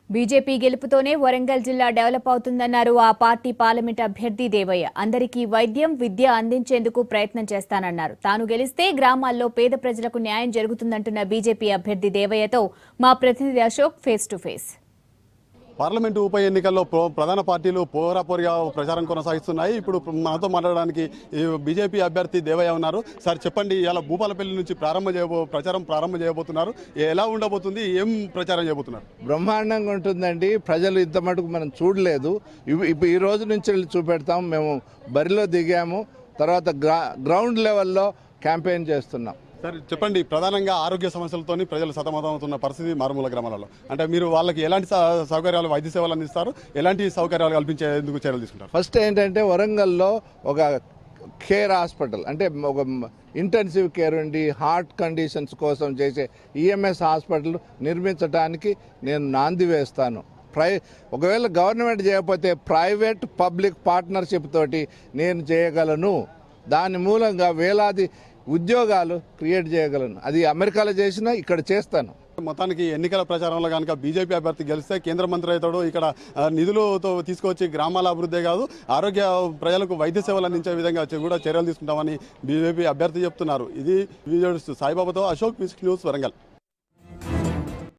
BJP గెలుపుతోనే Warangal జిల్లా develop అవుతుందన్నారు ఆ party parliament అభ్యర్థి దేవయ్య. అందరికీ వైద్యం, విద్య అందించేందుకు ప్రయత్నం చేస్తానన్నారు. తాను గెలిస్తే గ్రామాల్లో పేద ప్రజలకు న్యాయం జరుగుతుందంటున్న బీజేపీ అభ్యర్థి దేవయ్యతో మా ప్రతినిధి Ashok face to face. Parliament ఉప ఎన్నికల్లో ప్రధాన పార్టీలు పోరాపోరిగా ప్రచారం కొనసాగిస్తున్నాయి. ఇప్పుడు మనతో మాట్లాడడానికి బీజేపీ అభ్యర్థి దేవయ్య ఉన్నారు. సార్ చెప్పండి, ఇలా భూపాలపల్లి నుంచి ప్రచారం ప్రారంభం చేయబోతున్నారు. ఎలా ఉండబోతుంది, ఏం ప్రచారం చేయబోతున్నారు? బ్రహ్మాండంగా ఉంటుందండి. ప్రజలు ఇంత మటుకు మనం చూడలేదు. ఇప్పుడు ఈ రోజు నుంచి చూపెడతాం. మేము బరిలో దిగాము, తర్వాత గ్రౌండ్ లెవెల్లో క్యాంపెయిన్ చేస్తున్నాం. సార్ చెప్పండి, ప్రధానంగా ఆరోగ్య సమస్యలతోని ప్రజలు సతమతమవుతున్న పరిస్థితి మారుమూల గ్రామాలలో. అంటే మీరు వాళ్ళకి ఎలాంటి సౌకర్యాలు, వైద్య సేవలు అందిస్తారు, ఎలాంటి సౌకర్యాలు కల్పించేందుకు చర్యలు తీసుకుంటారు? ఫస్ట్ ఏంటంటే వరంగల్లో ఒక కేర్ హాస్పిటల్, అంటే ఒక ఇంటెన్సివ్ కేర్ ఉండి హార్ట్ కండిషన్స్ కోసం చేసే ఈఎంఎస్ హాస్పిటల్ నిర్మించడానికి నేను నాంది వేస్తాను. ఒకవేళ గవర్నమెంట్ చేయకపోతే ప్రైవేట్ పబ్లిక్ పార్ట్నర్షిప్ తోటి నేను చేయగలను. దాని మూలంగా వేలాది ఉద్యోగాలు క్రియేట్ చేయగలను. అది అమెరికాలో చేసినా ఇక్కడ చేస్తాను. మొత్తానికి ఎన్నికల ప్రచారంలో కనుక బీజేపీ అభ్యర్థి గెలిస్తే కేంద్ర మంత్రి అవుతాడు. ఇక్కడ నిధులతో తీసుకొచ్చి గ్రామాల అభివృద్ధి కాదు, ఆరోగ్య ప్రజలకు వైద్య సేవలు అందించే విధంగా కూడా చర్యలు తీసుకుంటామని బీజేపీ అభ్యర్థి చెప్తున్నారు. ఇది సాయిబాబాతో అశోక్, న్యూస్, వరంగల్.